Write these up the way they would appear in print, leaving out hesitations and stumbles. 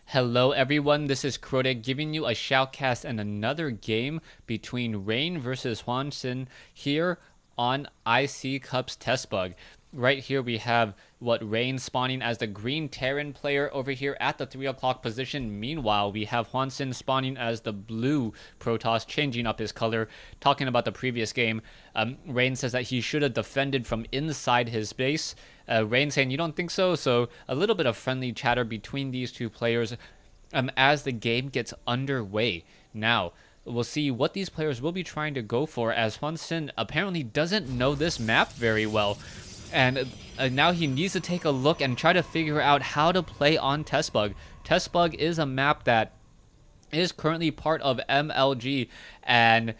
Hello everyone, this is Krotic giving you a shoutcast and another game between Rain versus HwanSin here on IC Cup's test bug. Right here we have Rain spawning as the green Terran player over here at the 3 o'clock position. Meanwhile, we have HwanSin spawning as the blue Protoss, changing up his color. Talking about the previous game, Rain says that he should have defended from inside his base. Rain saying, you don't think so? So a little bit of friendly chatter between these two players as the game gets underway. Now, we'll see what these players will be trying to go for, as HwanSin apparently doesn't know this map very well. And now he needs to take a look and try to figure out how to play on Test Bug. Test Bug is a map that is currently part of MLG, and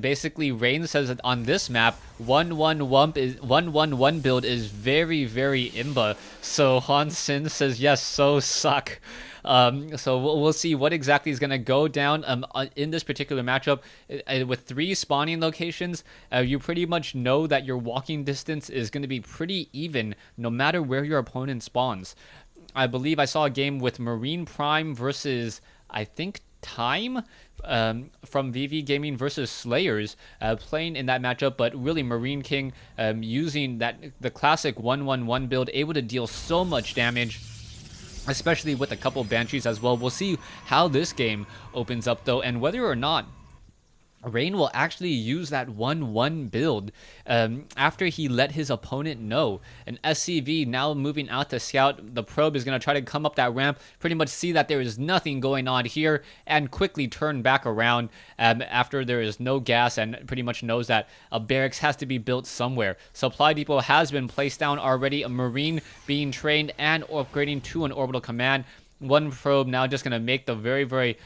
basically Rain says that on this map 1-1 build is very imba. So HwanSin says yes, so suck. So we'll see what exactly is going to go down in this particular matchup. With 3 spawning locations, you pretty much know that your walking distance is going to be pretty even no matter where your opponent spawns. I believe I saw a game with Marine Prime versus, I think, Time from VV Gaming versus Slayers playing in that matchup, but really Marine King using the classic 1-1-1 build, able to deal so much damage, especially with a couple Banshees as well. We'll see how this game opens up though, and whether or not Rain will actually use that 1-1 build after he let his opponent know. And SCV now moving out to scout. The probe is going to try to come up that ramp, pretty much see that there is nothing going on here, and quickly turn back around after there is no gas, and pretty much knows that a barracks has to be built somewhere. Supply depot has been placed down already, a Marine being trained and upgrading to an orbital command. One probe now just going to make the very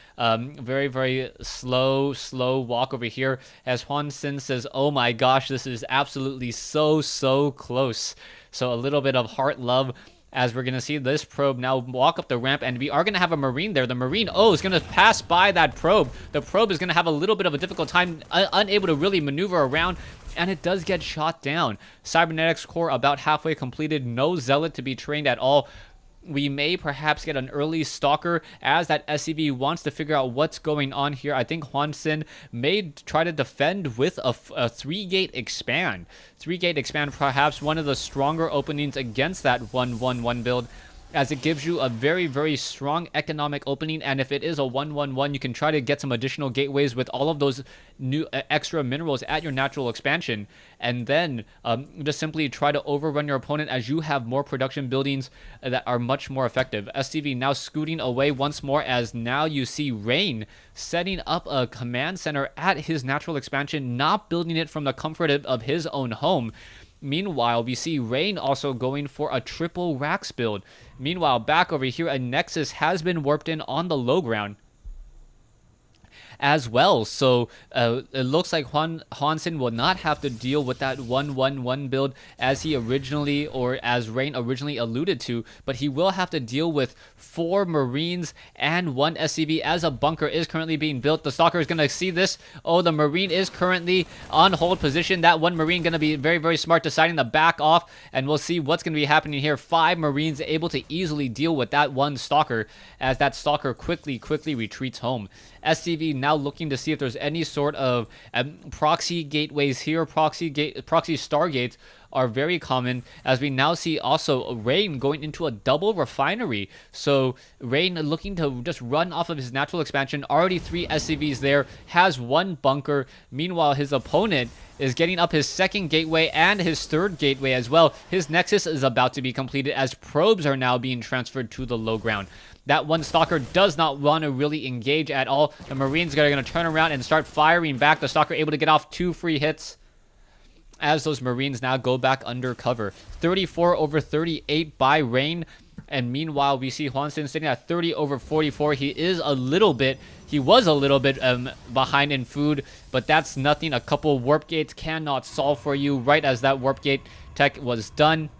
slow walk over here, as HwanSin says, oh my gosh, this is absolutely so close. So a little bit of heart love as we're going to see this probe now walk up the ramp, and we are going to have a Marine there. The Marine, is going to pass by that probe. The probe is going to have a little bit of a difficult time, unable to really maneuver around, and it does get shot down. Cybernetics core about halfway completed, no Zealot to be trained at all. We may perhaps get an early Stalker, as that SCV wants to figure out what's going on here. I think HwanSin may try to defend with a 3-gate expand. 3-gate expand, perhaps one of the stronger openings against that 1-1-1 build, as it gives you a very strong economic opening. And if it is a 1-1-1, you can try to get some additional gateways with all of those new extra minerals at your natural expansion, and then just simply try to overrun your opponent, as you have more production buildings that are much more effective. SCV now scooting away once more, as now you see Rain setting up a command center at his natural expansion, not building it from the comfort of his own home. Meanwhile, we see Rain also going for a triple racks build. Meanwhile, back over here, a Nexus has been warped in on the low ground as well. So it looks like HwanSin will not have to deal with that 1-1-1 build as he originally, or as Rain originally alluded to, but he will have to deal with 4 Marines and 1 SCV, as a bunker is currently being built. The Stalker is going to see this. The Marine is currently on hold position. That 1 Marine going to be very smart, deciding to back off, and we'll see what's going to be happening here. 5 Marines able to easily deal with that 1 Stalker, as that Stalker quickly retreats home. SCV now looking to see if there's any sort of proxy gateways here. Proxy stargates are very common, as we now see also Rain going into a double refinery. So Rain looking to just run off of his natural expansion. Already 3 SCVs there, has 1 bunker. Meanwhile, his opponent is getting up his 2nd gateway and his 3rd gateway as well. His Nexus is about to be completed, as probes are now being transferred to the low ground. That 1 Stalker does not want to really engage at all. The Marines are going to turn around and start firing back. The Stalker able to get off 2 free hits, as those Marines now go back under cover. 34/38 by Rain. And meanwhile, we see HwanSin sitting at 30/44. He was a little bit behind in food, but that's nothing a couple warp gates cannot solve for you. Right as that warp gate tech was done,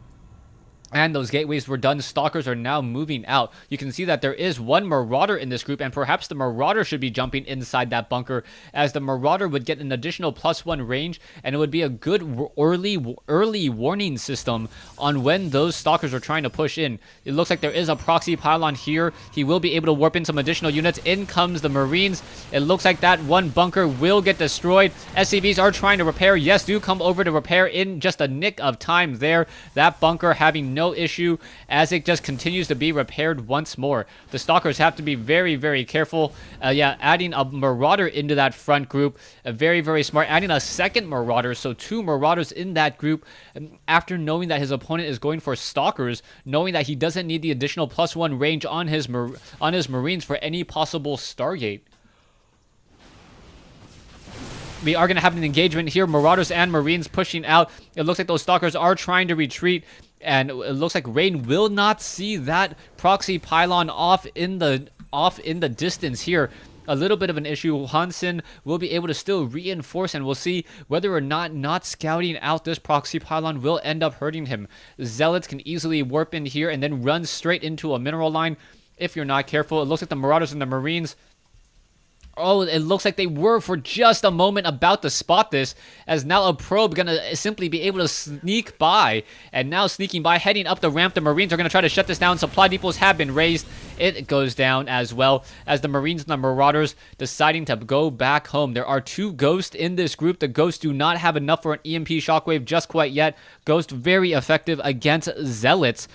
and those gateways were done. Stalkers are now moving out. You can see that there is one Marauder in this group, and perhaps the Marauder should be jumping inside that bunker, as the Marauder would get an additional +1 range, and it would be a good early warning system on when those Stalkers are trying to push in. It looks like there is a proxy pylon here. He will be able to warp in some additional units. In comes the Marines. It looks like that one bunker will get destroyed. SCVs are trying to repair. Yes, do come over to repair in just a nick of time there. That bunker having no issue as it just continues to be repaired once more. The Stalkers have to be very, very careful. Yeah, adding a Marauder into that front group, very, very smart. Adding a second Marauder, so 2 Marauders in that group, after knowing that his opponent is going for Stalkers, knowing that he doesn't need the additional +1 range on his Marines for any possible Stargate. We are going to have an engagement here. Marauders and Marines pushing out. It looks like those Stalkers are trying to retreat. And it looks like Rain will not see that proxy pylon off in the distance here. A little bit of an issue. HwanSin will be able to still reinforce, and we'll see whether or not scouting out this proxy pylon will end up hurting him. Zealots can easily warp in here and then run straight into a mineral line if you're not careful. It looks like the Marauders and the Marines, oh, it looks like they were for just a moment about to spot this, as now a probe gonna simply be able to sneak by, and now sneaking by, heading up the ramp. The Marines are gonna try to shut this down. Supply depots have been raised. It goes down as well, as the Marines and the Marauders deciding to go back home. There are 2 Ghosts in this group. The Ghosts do not have enough for an EMP shockwave just quite yet. Ghost very effective against Zealots,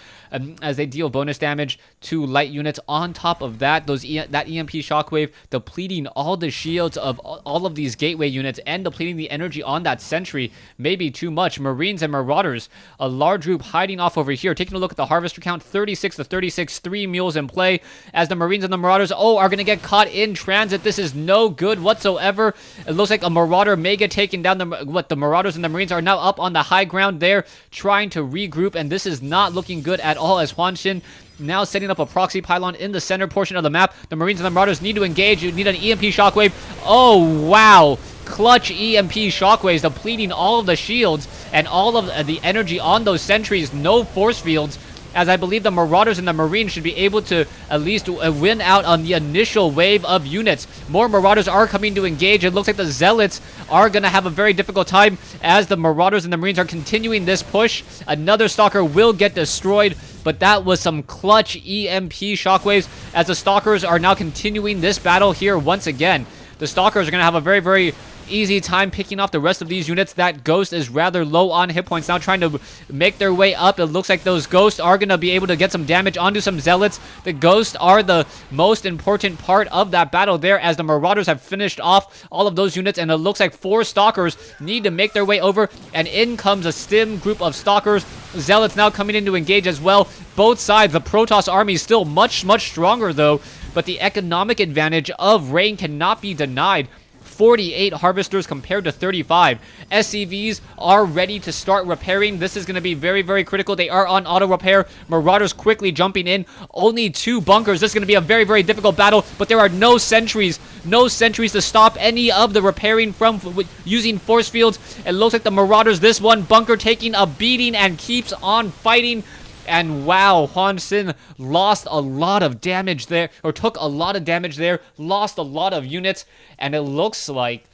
as they deal bonus damage to light units. On top of that, that EMP shockwave depleting all the shields of all of these gateway units and depleting the energy on that sentry may be too much. Marines and Marauders, a large group hiding off over here. Taking a look at the harvester count, 36 to 36, 3 mules in play, as the Marines and the Marauders, oh, are going to get caught in transit. This is no good whatsoever. It looks like a Marauder may get taken down. The Marauders and the Marines are now up on the high ground there, trying to regroup, and this is not looking good at all, as HwanSin now setting up a proxy pylon in the center portion of the map. The Marines and the Marauders need to engage. You need an EMP shockwave. Oh, wow. Clutch EMP shockwaves, depleting all of the shields and all of the energy on those sentries. No force fields, as I believe the Marauders and the Marines should be able to at least win out on the initial wave of units. More Marauders are coming to engage. It looks like the Zealots are going to have a very difficult time as the Marauders and the Marines are continuing this push. Another Stalker will get destroyed, but that was some clutch EMP shockwaves, as the Stalkers are now continuing this battle here once again. The Stalkers are going to have a very, very easy time picking off the rest of these units. That Ghost is rather low on hit points, now trying to make their way up. It looks like those Ghosts are going to be able to get some damage onto some Zealots. The Ghosts are the most important part of that battle there, as the Marauders have finished off all of those units, and it looks like 4 Stalkers need to make their way over, and in comes a stim group of Stalkers. Zealots now coming in to engage as well. Both sides, the Protoss army is still much, much stronger though, but the economic advantage of Rain cannot be denied. 48 harvesters compared to 35. SCVs are ready to start repairing. This is going to be very, very critical. They are on auto repair. Marauders quickly jumping in. Only 2 bunkers. This is going to be a very, very difficult battle, but there are no sentries. No sentries to stop any of the repairing from using force fields. It looks like the Marauders, this one bunker taking a beating and keeps on fighting. And wow, HwanSin lost a lot of damage there, or took a lot of damage there, lost a lot of units, and it looks like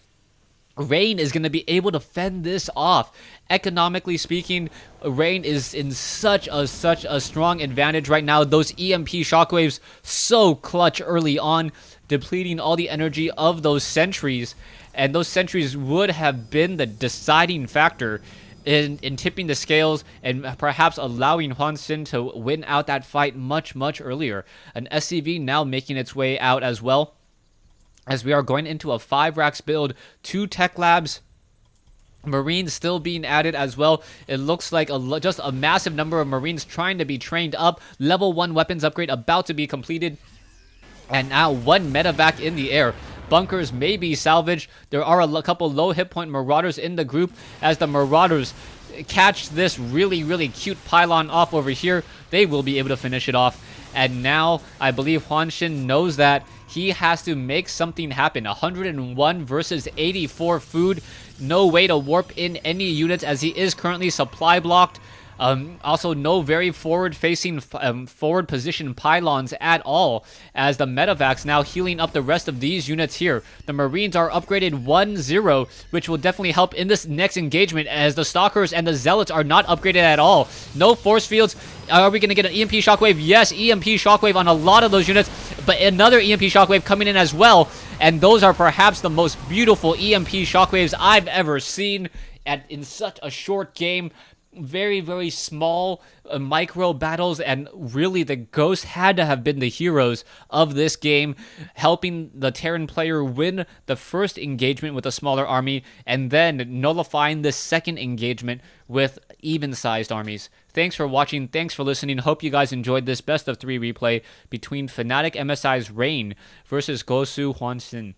Rain is going to be able to fend this off. Economically speaking, Rain is in such a strong advantage right now. Those EMP shockwaves so clutch early on, depleting all the energy of those sentries, and those sentries would have been the deciding factor in tipping the scales and perhaps allowing HwanSin to win out that fight much, much earlier. An SCV now making its way out as well, as we are going into a 5 racks build. 2 tech labs, Marines still being added as well. It looks like just a massive number of Marines trying to be trained up. Level 1 weapons upgrade about to be completed, and now 1 medevac in the air. Bunkers may be salvaged. There are a couple low hit point Marauders in the group, as the Marauders catch this really, really cute pylon off over here. They will be able to finish it off. And now I believe HwanSin knows that he has to make something happen. 101 versus 84 food. No way to warp in any units, as he is currently supply blocked. Also, no very forward-facing, forward position pylons at all, as the medevacs now healing up the rest of these units here. The Marines are upgraded 1-0, which will definitely help in this next engagement, as the Stalkers and the Zealots are not upgraded at all. No force fields. Are we going to get an EMP shockwave? Yes, EMP shockwave on a lot of those units, but another EMP shockwave coming in as well. And those are perhaps the most beautiful EMP shockwaves I've ever seen in such a short game. Very, very small micro battles, and really the Ghosts had to have been the heroes of this game, helping the Terran player win the first engagement with a smaller army, and then nullifying the second engagement with even-sized armies. Thanks for watching, thanks for listening. Hope you guys enjoyed this best of 3 replay between Fnatic MSI's Reign versus Gosu HwanSin.